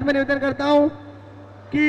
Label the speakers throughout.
Speaker 1: मैं निवेदन करता हूं कि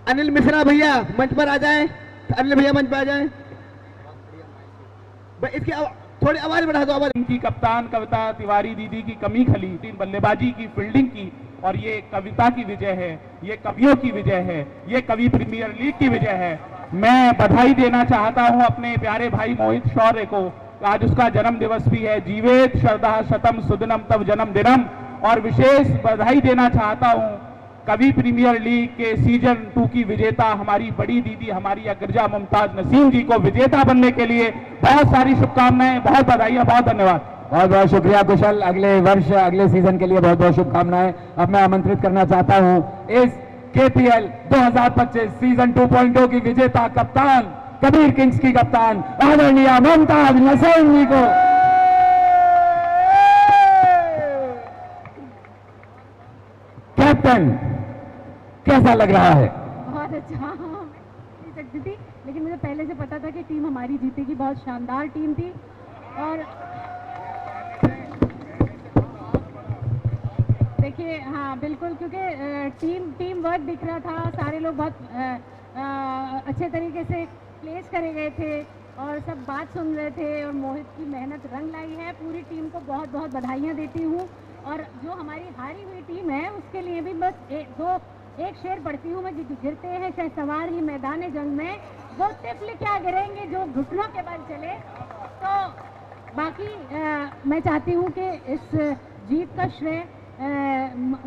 Speaker 1: अनिल मिश्रा भैया मंच पर आ जाएं। अनिल भैया मंच पर आ जाएं। इसकी थोड़ी आवाज बढ़ा दो। आवाज।
Speaker 2: इनकी कप्तान कविता तिवारी दीदी की कमी खली, बल्लेबाजी की, फील्डिंग की, और ये कविता की विजय है, ये कवियों की विजय है, ये कवि प्रीमियर लीग की विजय है। मैं बधाई देना चाहता हूं अपने प्यारे भाई मोहित शौर्य को। आज उसका जन्म दिवस भी है। जीवेत श्रद्धा शतम सुदिनम तब जन्म दिनम। और विशेष बधाई देना चाहता हूं कवि प्रीमियर लीग के सीजन 2 की विजेता हमारी बड़ी दीदी, हमारी अग्रजा मुमताज नसीम जी को विजेता बनने के लिए बहुत सारी शुभकामनाएं, बहुत बधाइयां, बहुत धन्यवाद।
Speaker 3: बहुत बहुत शुक्रिया कुशल। अगले वर्ष, अगले सीजन के लिए बहुत बहुत शुभकामनाएं। अब मैं आमंत्रित करना चाहता हूं इस केपीएल 2025 सीजन 2.0 की विजेता कप्तान, कबीर किंग्स की कप्तान आदरणीय मुमताज नसीम जी को। कैप्टन, कैसा लग रहा है?
Speaker 4: बहुत अच्छा। नहीं सकती थी, लेकिन मुझे पहले से पता था कि टीम हमारी जीतेगी। बहुत शानदार टीम थी। और देखिए, हाँ बिल्कुल, क्योंकि टीम वर्क दिख रहा था। सारे लोग बहुत अच्छे तरीके से प्लेस करे गए थे और सब बात सुन रहे थे। और मोहित की मेहनत रंग लाई है। पूरी टीम को बहुत बहुत बधाइयाँ देती हूँ। और जो हमारी हारी हुई टीम है उसके लिए भी बस एक शेर पढ़ती हूँ मैं। गिरते हैं शहसवार ही मैदान जंग में, वो तिफल क्या गिरेंगे जो घुटनों के बल चले। तो बाकी मैं चाहती हूँ कि इस जीत का श्रेय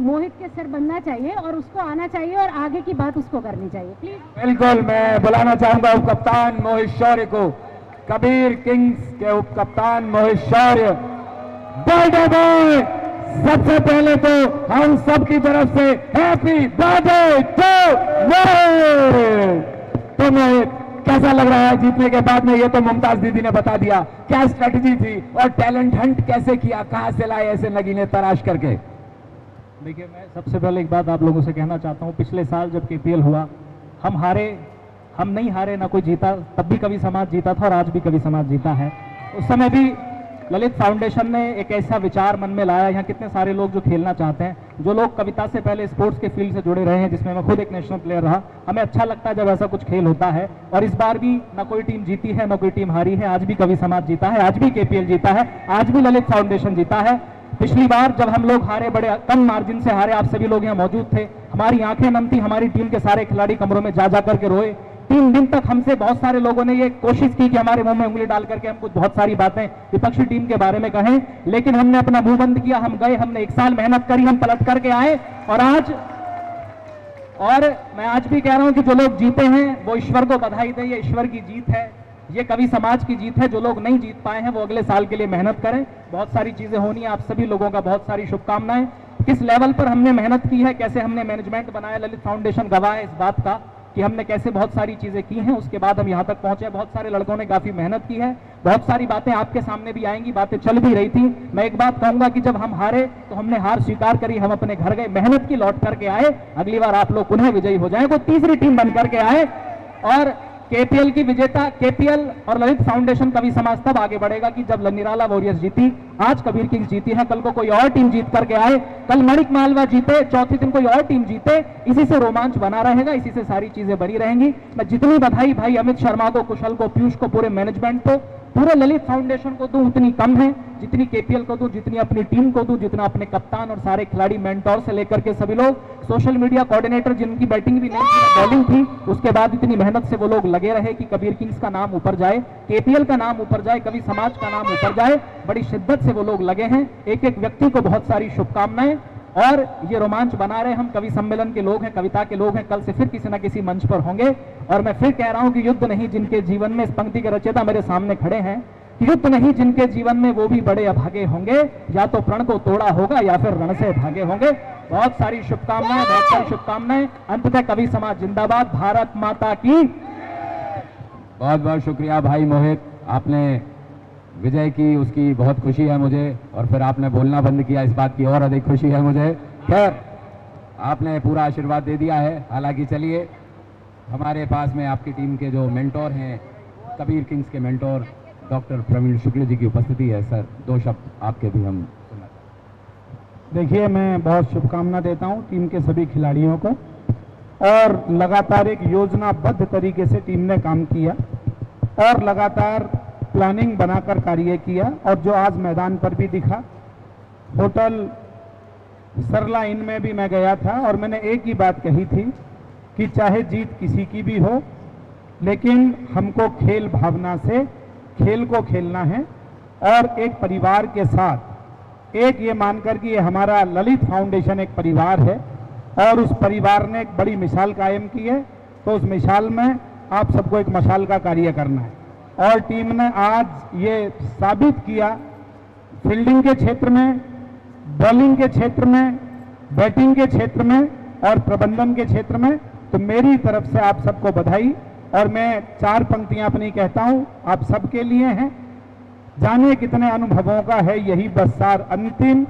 Speaker 4: मोहित के सिर बनना चाहिए और उसको आना चाहिए और आगे की बात उसको करनी चाहिए। प्लीज।
Speaker 3: बिल्कुल, मैं बुलाना चाहूंगा उप कप्तान मोहित शौर्य को। कबीर किंग्स के उप कप्तान मोहित शौर्य। बर्थडे बॉय, सबसे पहले तो हम सबकी तरफ से हैप्पी बर्थडे टू मोहित। तो मोहित, कैसा लग रहा है जीतने के बाद में? ये तो मुमताज दीदी ने बता दिया क्या स्ट्रेटजी थी और टैलेंट हंट कैसे किया, कहां से लाए ऐसे नगीने तराश करके।
Speaker 2: देखिए, मैं सबसे पहले एक बात आप लोगों से कहना चाहता हूं। पिछले साल जब केपीएल हुआ, हम हारे, हम नहीं हारे, ना कोई जीता। तब भी कवि समाज जीता था और आज भी कवि समाज जीता है। उस समय भी ललित फाउंडेशन ने एक ऐसा विचार मन में लाया। यहाँ कितने सारे लोग जो खेलना चाहते हैं, जो लोग कविता से पहले स्पोर्ट्स के फील्ड से जुड़े रहे हैं, जिसमें मैं खुद एक नेशनल प्लेयर रहा। हमें अच्छा लगता है जब ऐसा कुछ खेल होता है। और इस बार भी ना कोई टीम जीती है, ना कोई टीम हारी है। आज भी कवि समाज जीता है, आज भी केपीएल जीता है, आज भी ललित फाउंडेशन जीता है। पिछली बार जब हम लोग हारे, बड़े कम मार्जिन से हारे, आप सभी लोग यहाँ मौजूद थे। हमारी आंखें नम थी, हमारी टीम के सारे खिलाड़ी कमरों में जा करके रोए। 3 दिन तक हमसे बहुत सारे लोगों ने ये कोशिश की कि हमारे मुंह में उंगली डाल करके हम कुछ बहुत सारी बातें विपक्षी टीम के बारे में कहें, लेकिन हमने अपना मुंह बंद किया। हम गए, हमने 1 साल मेहनत करी, हम पलट करके आए। और मैं आज भी कह रहा हूं कि जो लोग जीते हैं वो ईश्वर को बधाई दें। ये ईश्वर की जीत है, ये कवि समाज की जीत है। जो लोग नहीं जीत पाए हैं वो अगले साल के लिए मेहनत करें। बहुत सारी चीजें होनी है। आप सभी लोगों का बहुत सारी शुभकामनाएं। किस लेवल पर हमने मेहनत की है, कैसे हमने मैनेजमेंट बनाया, ललित फाउंडेशन गवाह है इस बात का कि हमने कैसे बहुत सारी चीजें की हैं। उसके बाद हम यहाँ तक पहुंचे। बहुत सारे लड़कों ने काफी मेहनत की है। बहुत सारी बातें आपके सामने भी आएंगी, बातें चल भी रही थी। मैं एक बात कहूंगा कि जब हम हारे तो हमने हार स्वीकार करी, हम अपने घर गए, मेहनत की, लौट करके आए। अगली बार आप लोग पुनः विजयी हो जाए, कोई तीसरी टीम बन करके आए। और केपीएल की विजेता, केपीएल और ललित फाउंडेशन कवि समाज तब आगे बढ़ेगा कि जब निराला वॉरियर्स जीती, आज कबीर किंग्स जीती है, कल को कोई और टीम जीत करके आए, कल मणिक मालवा जीते, चौथे दिन कोई और टीम जीते। इसी से रोमांच बना रहेगा, इसी से सारी चीजें बनी रहेंगी। मैं जितनी बधाई भाई अमित शर्मा को, कुशल को, पीयूष को, पूरे मैनेजमेंट को, पूरे ललित फाउंडेशन को दूं उतनी कम है। जितनी केपीएल को दूं, जितनी अपनी टीम को दूं, जितना अपने कप्तान और सारे खिलाड़ी, मेंटोर से लेकर के सभी लोग, सोशल मीडिया कोऑर्डिनेटर जिनकी बैटिंग भी नहीं थी, बॉलिंग थी, उसके बाद इतनी मेहनत से वो लोग लगे रहे कि कबीर किंग्स का नाम ऊपर जाए, केपीएल का नाम ऊपर जाए, कवि समाज का नाम ऊपर जाए। बड़ी शिद्दत से वो लोग लगे हैं। एक एक व्यक्ति को बहुत सारी शुभकामनाएं। और ये रोमांच बना रहे। हम कवि सम्मेलन के लोग हैं, कविता के लोग हैं। कल से फिर किसी न किसी मंच पर होंगे। और मैं फिर कह रहा हूं कि युद्ध नहीं जिनके जीवन में, इस पंक्ति के रचयिता मेरे सामने खड़े हैं, युद्ध नहीं जिनके जीवन में वो भी बड़े अभागे होंगे। या तो प्रण को तोड़ा होगा या फिर रण से भागे होंगे। बहुत सारी शुभकामनाएं, बहुत सारी शुभकामनाएं। अंततः कवि समाज जिंदाबाद, भारत माता की।
Speaker 3: बहुत बहुत शुक्रिया भाई मोहित, आपने विजय की, उसकी बहुत खुशी है मुझे। और फिर आपने बोलना बंद किया, इस बात की और अधिक खुशी है मुझे। खैर, आपने पूरा आशीर्वाद दे दिया है। हालांकि चलिए, हमारे पास में आपकी टीम के जो मेंटोर हैं, कबीर किंग्स के मेंटोर डॉक्टर प्रवीण शुक्ल जी की उपस्थिति है। सर, 2 शब्द आपके भी हम सुनना चाहते हैं।
Speaker 2: देखिए, मैं बहुत शुभकामना देता हूं टीम के सभी खिलाड़ियों को, और लगातार एक योजनाबद्ध तरीके से टीम ने काम किया और लगातार प्लानिंग बनाकर कार्य किया, और जो आज मैदान पर भी दिखा, होटल सरला इन में भी मैं गया था और मैंने एक ही बात कही थी कि चाहे जीत किसी की भी हो, लेकिन हमको खेल भावना से खेल को खेलना है, और एक परिवार के साथ एक ये मानकर कि ये हमारा ललित फाउंडेशन एक परिवार है और उस परिवार ने एक बड़ी मिसाल कायम की है, तो उस मिसाल में आप सबको एक मशाल का कार्य करना है। और टीम ने आज ये साबित किया, फील्डिंग के क्षेत्र में, बॉलिंग के क्षेत्र में, बैटिंग के क्षेत्र में और प्रबंधन के क्षेत्र में, तो मेरी तरफ से आप सबको बधाई। और मैं 4 पंक्तियां अपनी कहता हूं, आप सबके लिए हैं। जाने कितने अनुभवों का है यही बस सार अंतिम,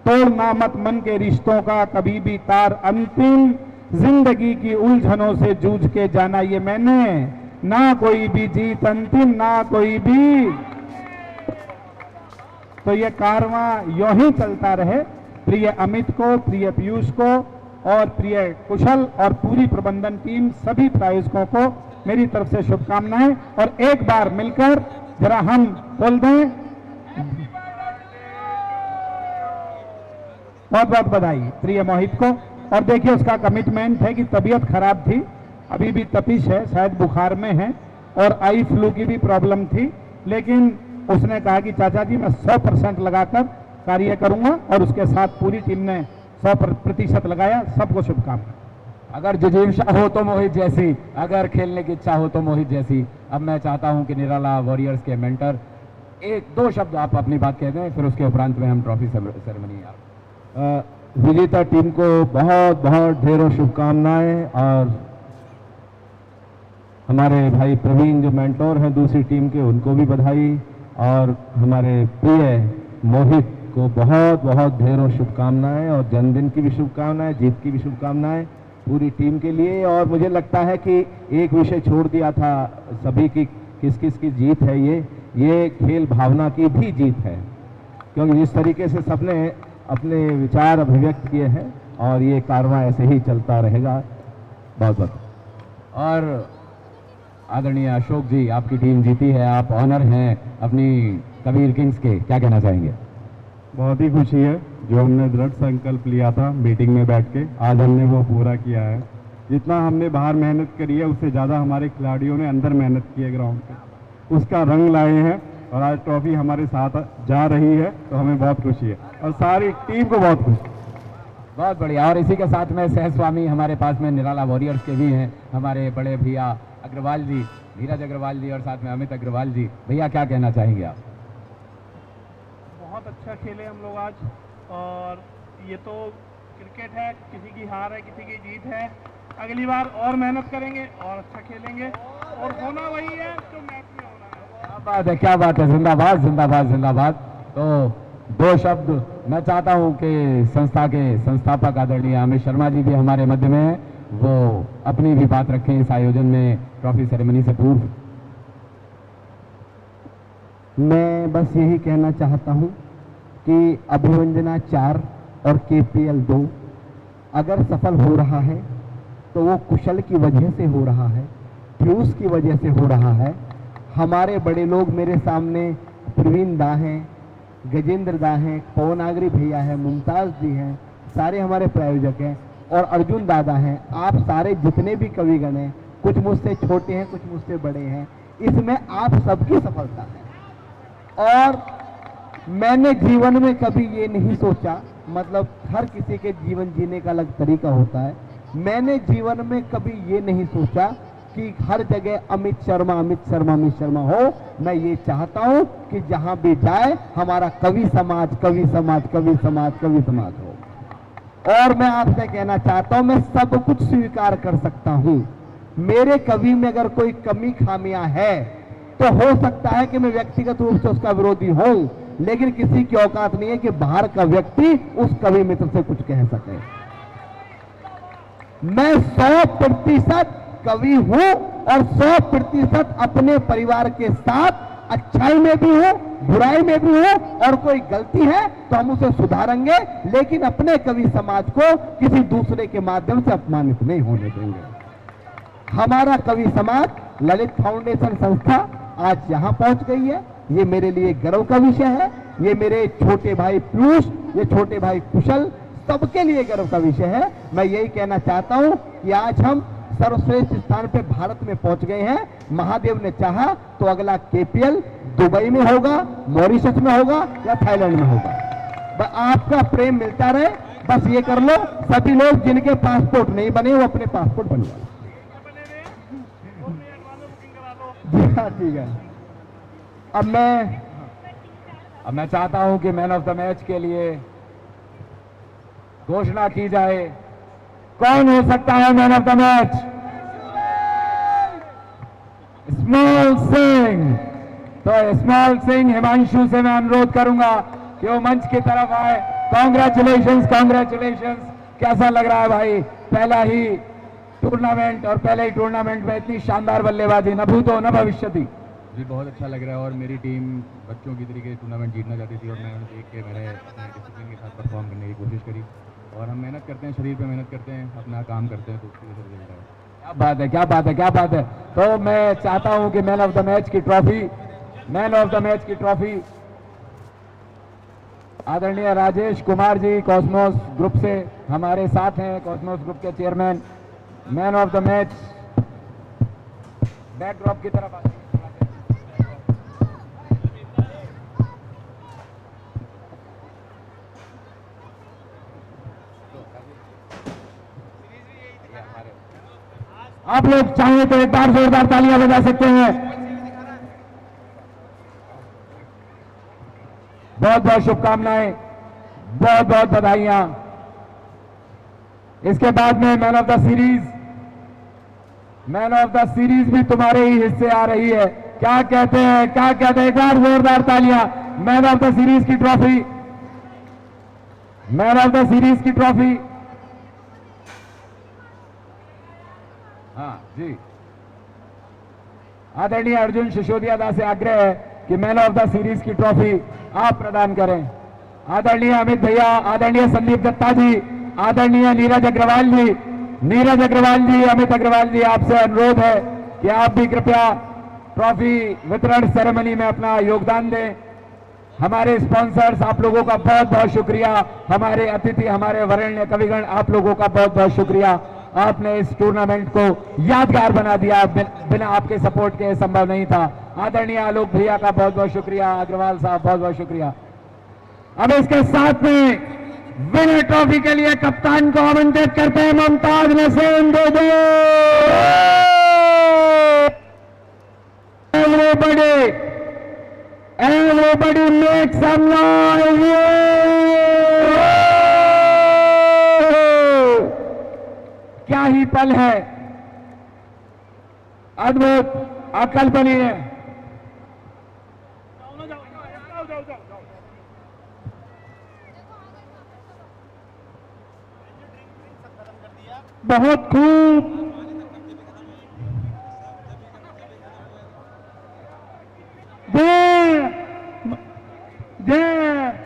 Speaker 2: तोड़ना मत मन के रिश्तों का कभी भी तार अंतिम, जिंदगी की उलझनों से जूझ के जाना ये मैंने, ना कोई भी जीत अंतिम, ना कोई भी। तो ये कारवां यूं ही चलता रहे। प्रिय अमित को, प्रिय पीयूष को और प्रिय कुशल और पूरी प्रबंधन टीम, सभी प्रायोजकों को मेरी तरफ से शुभकामनाएं। और एक बार मिलकर जरा हम बोल दें, बहुत बहुत बधाई प्रिय मोहित को। और देखिए, उसका कमिटमेंट है कि तबीयत खराब थी, अभी भी तपिश है, शायद बुखार में है, और आई फ्लू की भी प्रॉब्लम थी, लेकिन उसने कहा कि चाचा जी मैं 100% लगाकर कार्य करूंगा, और उसके साथ पूरी टीम ने 100% लगाया। सबको शुभकामनाएं।
Speaker 3: अगर जिजीविषा हो तो मोहित जैसी, अगर खेलने की इच्छा हो तो मोहित जैसी। अब मैं चाहता हूं कि निराला वॉरियर्स के मेंटर 1-2 शब्द आप अपनी बात कह दें, फिर उसके उपरांत में हम ट्रॉफी सेरेमनी।
Speaker 1: विजेता टीम को बहुत बहुत ढेरों शुभकामनाएं, और हमारे भाई प्रवीण जो मेंटोर हैं दूसरी टीम के, उनको भी बधाई, और हमारे प्रिय मोहित को बहुत बहुत ढेरों शुभकामनाएं, और जन्मदिन की भी शुभकामनाएं, जीत की भी शुभकामनाएं पूरी टीम के लिए। और मुझे लगता है कि एक विषय छोड़ दिया था सभी की, किस किस की जीत है ये खेल भावना की भी जीत है, क्योंकि जिस तरीके से सबने अपने विचार अभिव्यक्त किए हैं, और ये कारवां ऐसे ही चलता रहेगा। बहुत बहुत।
Speaker 3: और आदरणीय अशोक जी, आपकी टीम जीती है, आप ऑनर हैं अपनी कबीर किंग्स के, क्या कहना चाहेंगे?
Speaker 5: बहुत ही खुशी है, जो हमने दृढ़ संकल्प लिया था मीटिंग में बैठ के, आज हमने वो पूरा किया है। जितना हमने बाहर मेहनत करी है, उससे ज़्यादा हमारे खिलाड़ियों ने अंदर मेहनत की है ग्राउंड पे, उसका रंग लाए हैं, और आज ट्रॉफी हमारे साथ जा रही है, तो हमें बहुत खुशी है, और सारी टीम को बहुत खुशी।
Speaker 3: बहुत बढ़िया। और इसी के साथ में सह स्वामी हमारे पास में निराला वॉरियर्स के भी हैं, हमारे बड़े भैया अग्रवाल जी, धीरज अग्रवाल जी, और साथ में अमित अग्रवाल जी। भैया, क्या कहना चाहेंगे आप?
Speaker 6: बहुत अच्छा खेले हम लोग आज, और ये तो क्रिकेट है, किसी की हार है किसी की जीत है। अगली बार और मेहनत करेंगे और अच्छा खेलेंगे, और होना वही है जो मैच में होना है।
Speaker 3: क्या बात है, क्या बात है, जिंदाबाद जिंदाबाद जिंदाबाद। तो 2 शब्द मैं चाहता हूं कि संस्था के संस्थापक आदरणीय अमित शर्मा जी भी हमारे मध्य में हैं, वो अपनी भी बात रखें इस आयोजन में ट्रॉफी सेरेमनी से पूर्व।
Speaker 1: मैं बस यही कहना चाहता हूं कि अभिवंदना 4 और KPL 2 अगर सफल हो रहा है तो वो कुशल की वजह से हो रहा है, पीयूष की वजह से हो रहा है। हमारे बड़े लोग मेरे सामने प्रवीण दा हैं, गजेंद्र दा हैं, पवनागरी भैया हैं, मुमताज जी हैं, सारे हमारे प्रायोजक हैं, और अर्जुन दादा हैं। आप सारे जितने भी कविगण हैं, कुछ मुझसे छोटे हैं, कुछ मुझसे बड़े हैं, इसमें आप सबकी सफलता है। और मैंने जीवन में कभी ये नहीं सोचा, मतलब हर किसी के जीवन जीने का अलग तरीका होता है, मैंने जीवन में कभी ये नहीं सोचा कि हर जगह अमित शर्मा अमित शर्मा अमित शर्मा हो। मैं ये चाहता हूं कि जहां भी जाए हमारा कवि समाज कवि समाज कवि समाज कवि समाज हो। और मैं आपसे कहना चाहता हूं, मैं सब कुछ स्वीकार कर सकता हूं। मेरे कवि में अगर कोई कमी खामियां है तो हो सकता है कि मैं व्यक्तिगत रूप से उसका विरोधी हूं, लेकिन किसी की औकात नहीं है कि बाहर का व्यक्ति उस कवि मित्र से कुछ कह सके। मैं 100% कवि हूं और 100% अपने परिवार के साथ अच्छाई में भी हूं, बुराई में भी हूं, और कोई गलती है तो हम उसे सुधारेंगे, लेकिन अपने कवि समाज को किसी दूसरे के माध्यम से अपमानित नहीं होने देंगे। हमारा कवि समाज ललित फाउंडेशन संस्था आज यहां पहुंच गई है, ये मेरे लिए गर्व का विषय है। ये मेरे छोटे भाई पीयूष, ये छोटे भाई कुशल, सबके लिए गर्व का विषय है। मैं यही कहना चाहता हूं कि आज हम सर्वश्रेष्ठ स्थान पे भारत में पहुंच गए हैं। महादेव ने चाहा तो अगला केपीएल दुबई में होगा, मॉरिशस में होगा या थाईलैंड में होगा। आपका प्रेम मिलता रहे, बस ये कर लो। सभी लोग जिनके पासपोर्ट नहीं बने वो अपने पासपोर्ट बनवा। ठीक है।
Speaker 3: अब मैं चाहता हूं कि मैन ऑफ द मैच के लिए घोषणा की जाए। कौन हो सकता है man of the match? Small Singh. तो स्मॉल सिंह हिमांशु से मैं अनुरोध करूंगा कि वो मंच की तरफ आए। Congratulations, congratulations. कैसा लग रहा है भाई? पहला ही टूर्नामेंट और पहले ही टूर्नामेंट में इतनी शानदार बल्लेबाजी, न भूतो न भविष्यति।
Speaker 5: जी बहुत अच्छा लग रहा है, और मेरी टीम बच्चों की तरीके टूर्नामेंट जीतना चाहती थी, और मैं उन्हें देख के मेरे अपने डिसिप्लिन के साथ परफॉर्म करने की कोशिश करी। और हम मेहनत करते हैं, शरीर पे मेहनत करते हैं, अपना काम करते हैं, तो उसकी वजह से रिजल्ट आया।
Speaker 3: क्या बात है, क्या बात है, क्या बात है। तो मैं चाहता हूं कि मैन ऑफ द मैच की trophy, man of the match की ट्रॉफी आदरणीय राजेश कुमार जी कॉस्मोस ग्रुप से हमारे साथ हैं, कॉस्मोस ग्रुप के chairman. Man of the match backdrop की तरफ आते हैं। आप लोग चाहें तो एक बार जोरदार तालियां बजा सकते हैं। बहुत बहुत शुभकामनाएं, बहुत बहुत बधाइयां। इसके बाद में man of the series, man of the series भी तुम्हारे ही हिस्से आ रही है। क्या कहते हैं, क्या कहते हैं? एक बार जोरदार तालियां। मैन ऑफ द सीरीज की trophy, man of the series की ट्रॉफी। हाँ जी, आदरणीय अर्जुन सिसोदिया दा से आग्रह है कि मैन ऑफ द सीरीज की ट्रॉफी आप प्रदान करें। आदरणीय अमित भैया, आदरणीय संदीप दत्ता जी, आदरणीय नीरज अग्रवाल जी, नीरज अग्रवाल जी, अमित अग्रवाल जी, आपसे अनुरोध है कि आप भी कृपया ट्रॉफी वितरण सेरेमनी में अपना योगदान दें। हमारे स्पॉन्सर्स, आप लोगों का बहुत बहुत शुक्रिया। हमारे अतिथि, हमारे वरेण्य कविगण, आप लोगों का बहुत बहुत शुक्रिया। आपने इस टूर्नामेंट को यादगार बना दिया, बिना आपके सपोर्ट के संभव नहीं था। आदरणीय आलोक भैया का बहुत बहुत शुक्रिया, अग्रवाल साहब बहुत बहुत शुक्रिया। अब इसके साथ में विनर ट्रॉफी के लिए कप्तान को आमंत्रित करते हैं मुमताज नसीम दे। Everybody make some noise! क्या ही पल है, अद्भुत, अकल्पनीय। बहुत खूब, जय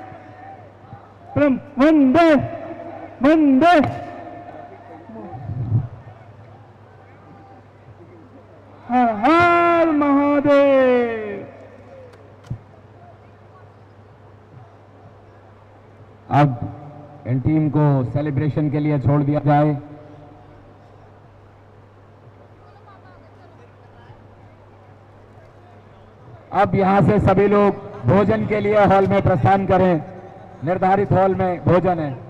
Speaker 3: वंदे वंदे। हर हर महादेव। अब इन टीम को सेलिब्रेशन के लिए छोड़ दिया जाए। अब यहां से सभी लोग भोजन के लिए हॉल में प्रस्थान करें। निर्धारित हॉल में भोजन है।